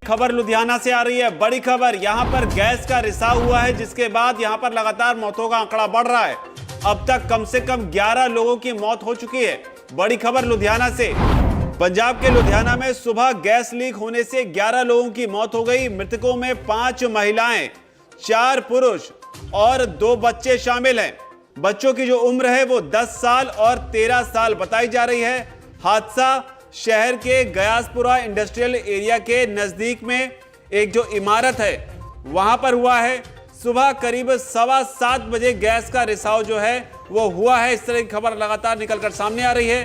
खबर लुधियाना से आ रही है। बड़ी खबर, यहां पर गैस का रिसाव हुआ है, जिसके बाद यहां पर लगातार मौतों का आंकड़ा बढ़ रहा है। अब तक कम से कम 11 लोगों की मौत हो चुकी है। बड़ी खबर लुधियाना से। पंजाब के लुधियाना में सुबह गैस लीक होने से 11 लोगों की मौत हो गई। मृतकों में 5 महिलाएं, 4 पुरुष और 2 बच्चे शामिल हैं। बच्चों की जो उम्र है वो 10 साल और 13 साल बताई जा रही है। हादसा शहर के गयासपुरा इंडस्ट्रियल एरिया के नजदीक में एक जो इमारत है वहां पर हुआ है। सुबह करीब 7:15 बजे गैस का रिसाव जो है वो हुआ है। इस तरह की खबर लगातार निकलकर सामने आ रही है।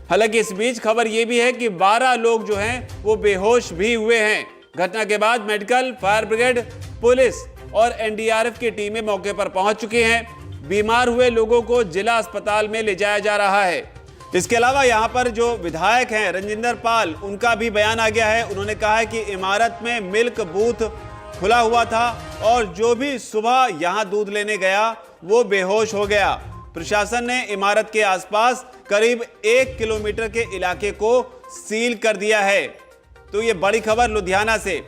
हालांकि इस बीच खबर यह भी है कि 12 लोग जो हैं वो बेहोश भी हुए हैं। घटना के बाद मेडिकल, फायर ब्रिगेड, पुलिस और एनडीआरएफ की टीमें मौके पर पहुंच चुकी हैं। बीमार हुए लोगों को जिला अस्पताल में ले जाया जा रहा है। इसके अलावा यहां पर जो विधायक हैं रंजिंदर पाल, उनका भी बयान आ गया है। उन्होंने कहा है कि इमारत में मिल्क बूथ खुला हुआ था और जो भी सुबह यहां दूध लेने गया वो बेहोश हो गया। प्रशासन ने इमारत के आसपास करीब 1 किलोमीटर के इलाके को सील कर दिया है। तो ये बड़ी खबर लुधियाना से।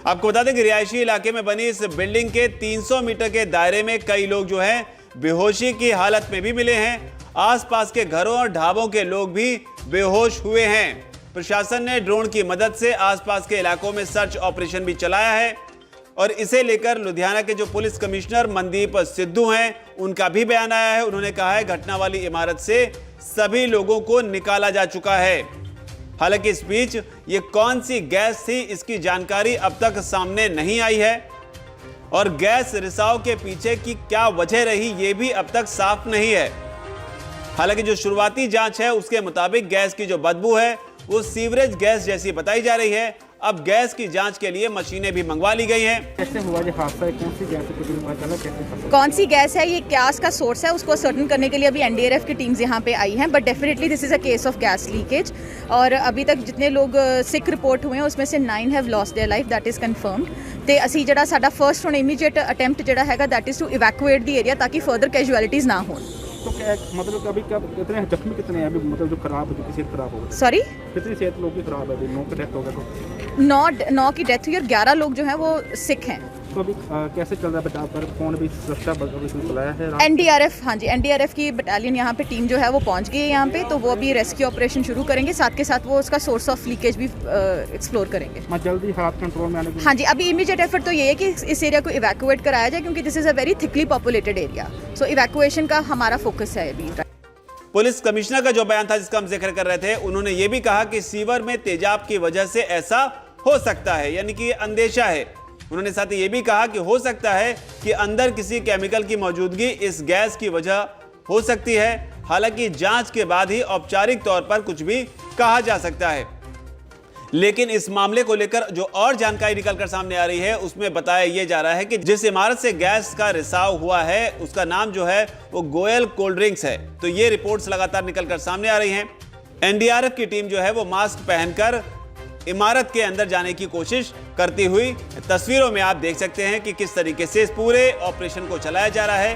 आपको बता दें कि रिहायशी इलाके में बनी इस बिल्डिंग के 300 मीटर के दायरे में कई लोग जो हैं बेहोशी की हालत में भी मिले हैं। आसपास के घरों और ढाबों के लोग भी बेहोश हुए हैं। प्रशासन ने ड्रोन की मदद से आसपास के इलाकों में सर्च ऑपरेशन भी चलाया है और इसे लेकर लुधियाना के जो पुलिस कमिश्नर मनदीप सिद्धू हैं, उनका भी बयान आया है। उन्होंने कहा है घटना वाली इमारत से सभी लोगों को निकाला जा चुका है। हालांकि इस बीच ये कौन सी गैस थी, इसकी जानकारी अब तक सामने नहीं आई है और गैस रिसाव के पीछे की क्या वजह रही ये भी अब तक साफ नहीं है। हालांकि जो शुरुआती जांच है उसके मुताबिक गैस की जो बदबू है वो सीवरेज गैस जैसी बताई जा रही है। अब गैस की जांच के लिए मशीनें भी मंगवा ली गई हैं। कैसे हुआ ये हादसा, कौन सी गैस है, कौन सी गैस है, ये क्या इसका सोर्स है, उसको सर्टन करने के लिए अभी एनडीआरएफ की टीम्स यहाँ पे आई हैं। But definitely this is a case of gas leakage और अभी तक जितने लोग सिक रिपोर्ट हुए हैं उसमें से 9 have lost their life, that is confirmed. ते ਅਸੀਂ ਜਿਹੜਾ ਸਾਡਾ ਫਰਸਟ ਹੁਣ ਇਮੀਡੀਏਟ ਅਟੈਂਪਟ ਜਿਹੜਾ ਹੈਗਾ that is to evacuate the area ताकि फर्दर कैजुअलिटीज ना हो। तो क्या मतलब अभी कब कितने जख्मी कितने हैं अभी, मतलब जो खराब है, किसी खराब हो गए? सॉरी, कितनी सेहत लोग की खराब है अभी? 9 की डेथ हो गया, 9 की डेथ हुई और 11 लोग जो हैं वो सिक हैं। तो अभी कैसे चल रहा है बचाव पर? कौन भी सुरक्षा बल बुलाया है? एनडीआरएफ, हाँ जी, एनडीआरएफ की बटालियन यहाँ पे टीम जो है वो पहुँच गई है यहाँ पे। तो वो अभी रेस्क्यू ऑपरेशन शुरू करेंगे, साथ के साथ वो उसका सोर्स ऑफ लीकेज भी एक्सप्लोर करेंगे। मैं जल्दी हाथ कंट्रोल में आने की। हाँ जी, अभी इमीडिएट एफर्ट तो ये है कि इस एरिया को इवैक्यूएट कराया जाए क्योंकि this is a very thickly populated area. So evacuation का हमारा फोकस है अभी। पुलिस कमिश्नर का जो बयान था जिसका हम जिक्र कर रहे थे, उन्होंने ये भी कहा कि सीवर में तेजाब की वजह से ऐसा हो सकता है, यानी कि अंदेशा है। उन्होंने साथ ही ये भी कहा कि हो सकता है कि अंदर किसी केमिकल की मौजूदगी इस गैस की वजह हो सकती है। हालांकि जांच के बाद ही औपचारिक तौर पर कुछ भी कहा जा सकता है। लेकिन इस मामले को लेकर जो और जानकारी निकलकर सामने आ रही है उसमें बताया यह जा रहा है कि जिस इमारत से गैस का रिसाव हुआ है उसका नाम जो है वो गोयल कोल्ड ड्रिंक्स है। तो ये रिपोर्ट्स लगातार निकलकर सामने आ रही हैं। एनडीआरएफ की टीम जो है वो मास्क पहनकर इमारत के अंदर जाने की कोशिश करती हुई तस्वीरों में आप देख सकते हैं कि किस तरीके से इस पूरे ऑपरेशन को चलाया जा रहा है।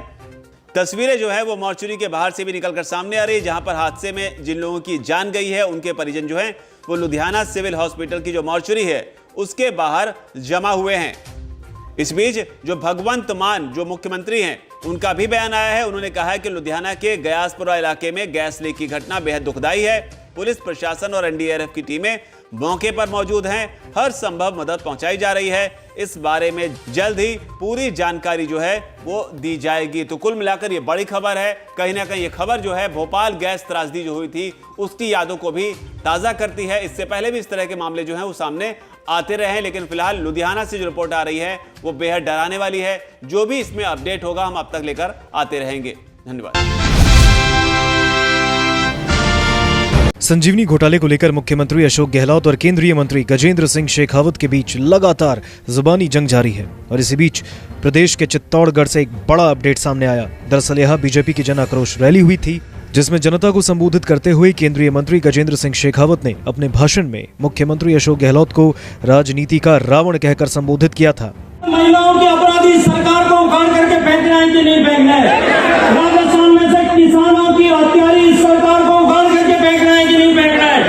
तस्वीरें जो है वो मॉर्चुरी के बाहर से भी निकलकर सामने आ रही है, जहां पर हादसे में जिन लोगों की जान गई है उनके परिजन जो हैं वो लुधियाना सिविल हॉस्पिटल की जो मॉर्चुरी है उसके बाहर जमा हुए हैं। इस बीच जो भगवंत मान जो मुख्यमंत्री हैं उनका भी बयान आया है। उन्होंने कहा है कि लुधियाना के गयासपुरा इलाके में गैस लीक की घटना बेहद दुखदाई है। पुलिस प्रशासन और एनडीआरएफ की टीमें मौके पर मौजूद हैं, हर संभव मदद पहुंचाई जा रही है। इस बारे में जल्द ही पूरी जानकारी जो है वो दी जाएगी। तो कुल मिलाकर ये बड़ी खबर है। कहीं ना कहीं ये खबर जो है भोपाल गैस त्रासदी जो हुई थी उसकी यादों को भी ताज़ा करती है। इससे पहले भी इस तरह के मामले जो हैं वो सामने आते रहे, लेकिन फिलहाल लुधियाना से जो रिपोर्ट आ रही है वो बेहद डराने वाली है। जो भी इसमें अपडेट होगा हम अब तक लेकर आते रहेंगे। धन्यवाद। संजीवनी घोटाले को लेकर मुख्यमंत्री अशोक गहलोत और केंद्रीय मंत्री गजेंद्र सिंह शेखावत के बीच लगातार जुबानी जंग जारी है और इसी बीच प्रदेश के चित्तौड़गढ़ से एक बड़ा अपडेट सामने आया। दरअसल यह बीजेपी की जन आक्रोश रैली हुई थी जिसमें जनता को संबोधित करते हुए केंद्रीय मंत्री गजेंद्र सिंह शेखावत ने अपने भाषण में मुख्यमंत्री अशोक गहलोत को राजनीति का रावण कहकर संबोधित किया था। महिलाओं की अपराधी सरकार को उखाड़ करके फेंकना है कि नहीं फेंकना है? राजस्थान में से किसानों की हत्यारी सरकार को उखाड़ करके फेंकना है कि नहीं फेंकना है?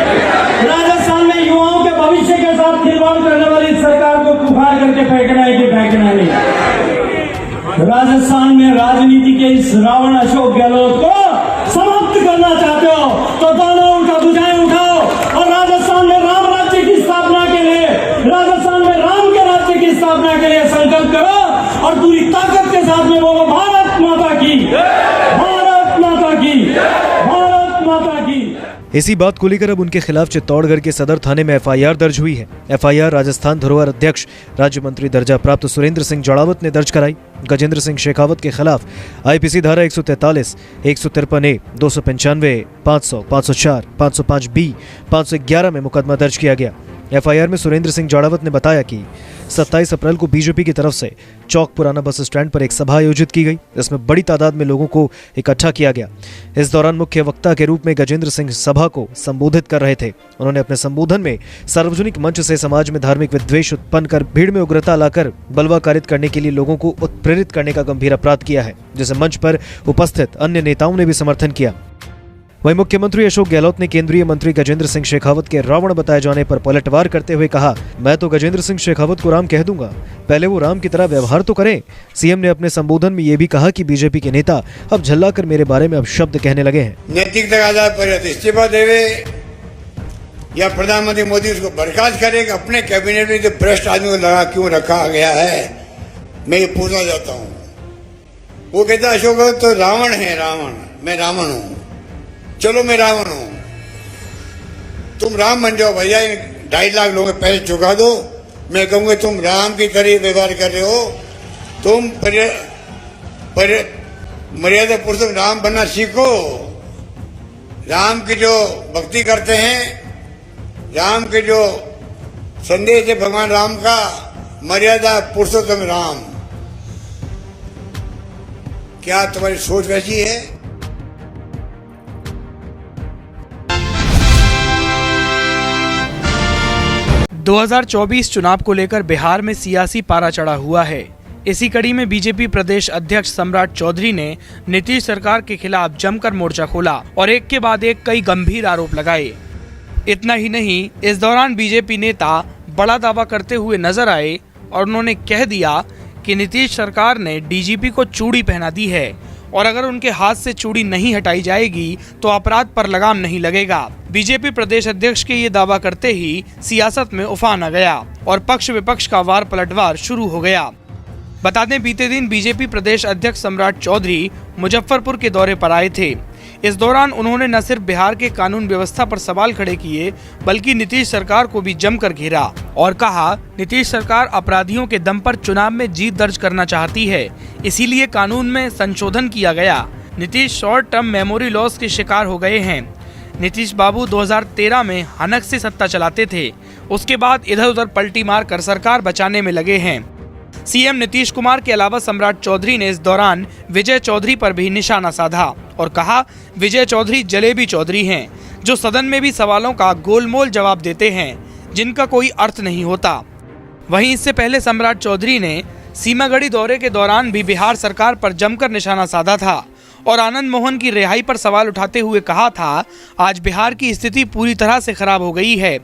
राजस्थान में युवाओं के भविष्य के साथ खिलवाड़ करने वाली राजस्थान में राजनीति के इस रावण अशोक गहलोत को समाप्त करना चाहते हो तो दोनों उठा बुझाएं उठाओ और राजस्थान में राम राज्य की स्थापना के लिए, राजस्थान में राम के राज्य की स्थापना के लिए संकल्प करो और पूरी ताकत के साथ में बोलो भारत माता की, भारत माता की, भारत माता की। इसी बात को लेकर अब उनके खिलाफ चित्तौड़गढ़ के सदर थाने में एफआईआर दर्ज हुई है। एफआईआर राजस्थान धरोहर अध्यक्ष राज्य मंत्री दर्जा प्राप्त सुरेंद्र सिंह जड़ावत ने दर्ज कराई। गजेंद्र सिंह शेखावत के खिलाफ आईपीसी धारा 143, 153A, 295, 500, 504, 505B, 511 में मुकदमा दर्ज किया गया। एफआईआर में सुरेंद्र सिंह जड़ावत ने बताया कि 27 अप्रैल को बीजेपी की तरफ से चौक पुराना बस स्टैंड पर एक सभा आयोजित की गई। इसमें बड़ी तादाद में लोगों को इकट्ठा किया गया। इस दौरान मुख्य वक्ता के रूप में गजेंद्र सिंह सभा को संबोधित कर रहे थे। उन्होंने अपने संबोधन में सार्वजनिक मंच से समाज में धार्मिक विद्वेष उत्पन्न कर भीड़ में उग्रता लाकर बलवा कारित करने के लिए लोगों को उत्प्रेरित करने का गंभीर अपराध किया है, जिसे मंच पर उपस्थित अन्य नेताओं ने भी समर्थन किया। वहीं मुख्यमंत्री अशोक गहलोत ने केंद्रीय मंत्री गजेंद्र सिंह शेखावत के रावण बताए जाने पर पलटवार करते हुए कहा, मैं तो गजेंद्र सिंह शेखावत को राम कह दूंगा, पहले वो राम की तरह व्यवहार तो करें। सीएम ने अपने संबोधन में ये भी कहा कि बीजेपी के नेता अब झल्ला कर मेरे बारे में अब शब्द कहने लगे हैं। नैतिकता के आधार पर इस्तीफा देवे या प्रधानमंत्री मोदी उसको बर्खास्त करे, अपने कैबिनेट में जो भ्रष्ट आदमी को लगा क्यों रखा गया है, मैं ये पूछना चाहता हूँ। वो कहता अशोक तो रावण है, रावण, मैं रावण हूँ, चलो मैं रावण हूं, तुम राम बन जाओ भैया, 2.5 लाख लोगों के पैसे चुका दो, मैं कहूंगा तुम राम की तरह व्यवहार कर रहे हो, तुम मर्यादा पुरुषोत्तम राम बनना सीखो। राम की जो भक्ति करते हैं, राम के जो संदेश है भगवान राम का, मर्यादा पुरुषोत्तम राम, क्या तुम्हारी सोच वैसी है? – 2024 चुनाव को लेकर बिहार में सियासी पारा चढ़ा हुआ है। इसी कड़ी में बीजेपी प्रदेश अध्यक्ष सम्राट चौधरी ने नीतीश सरकार के खिलाफ जमकर मोर्चा खोला और एक के बाद एक कई गंभीर आरोप लगाए। इतना ही नहीं, इस दौरान बीजेपी नेता बड़ा दावा करते हुए नजर आए और उन्होंने कह दिया कि नीतीश सरकार ने डीजीपी को चूड़ी पहना दी है और अगर उनके हाथ से चूड़ी नहीं हटाई जाएगी तो अपराध पर लगाम नहीं लगेगा। बीजेपी प्रदेश अध्यक्ष के ये दावा करते ही सियासत में उफान आ गया और पक्ष विपक्ष का वार पलटवार शुरू हो गया। बता दें, बीते दिन बीजेपी प्रदेश अध्यक्ष सम्राट चौधरी मुजफ्फरपुर के दौरे पर आए थे। इस दौरान उन्होंने न सिर्फ बिहार के कानून व्यवस्था पर सवाल खड़े किए, बल्कि नीतीश सरकार को भी जमकर घेरा और कहा, नीतीश सरकार अपराधियों के दम पर चुनाव में जीत दर्ज करना चाहती है, इसीलिए कानून में संशोधन किया गया। Nitish short term memory loss के शिकार हो गए हैं। नीतीश बाबू 2013 में हनक से सत्ता चलाते थे, उसके बाद इधर उधर पलटी मार कर सरकार बचाने में लगे हैं। सीएम नीतीश कुमार के अलावा सम्राट चौधरी ने इस दौरान विजय चौधरी पर भी निशाना साधा और कहा, विजय चौधरी जलेबी चौधरी हैं, जो सदन में भी सवालों का गोलमोल जवाब देते हैं, जिनका कोई अर्थ नहीं होता। वहीं इससे पहले सम्राट चौधरी ने सीमागढ़ी दौरे के दौरान भी बिहार सरकार पर जमकर निशाना साधा था और आनंद मोहन की रिहाई पर सवाल उठाते हुए कहा था, आज बिहार की स्थिति पूरी तरह से खराब हो गई है।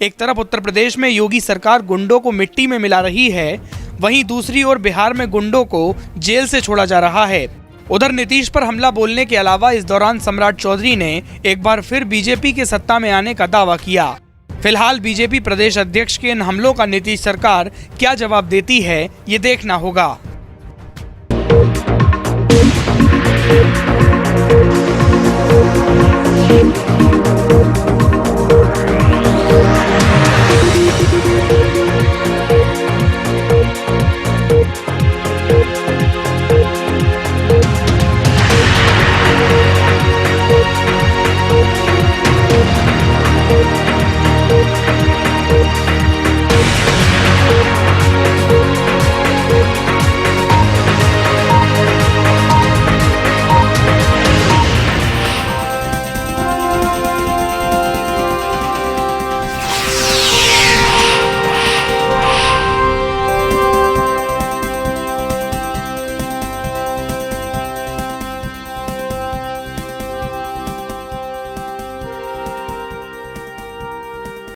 एक तरफ उत्तर प्रदेश में योगी सरकार गुंडों को मिट्टी में मिला रही है, वहीं दूसरी ओर बिहार में गुंडों को जेल से छोड़ा जा रहा है। उधर नीतीश पर हमला बोलने के अलावा इस दौरान सम्राट चौधरी ने एक बार फिर बीजेपी के सत्ता में आने का दावा किया। फिलहाल बीजेपी प्रदेश अध्यक्ष के इन हमलों का नीतीश सरकार क्या जवाब देती है, ये देखना होगा।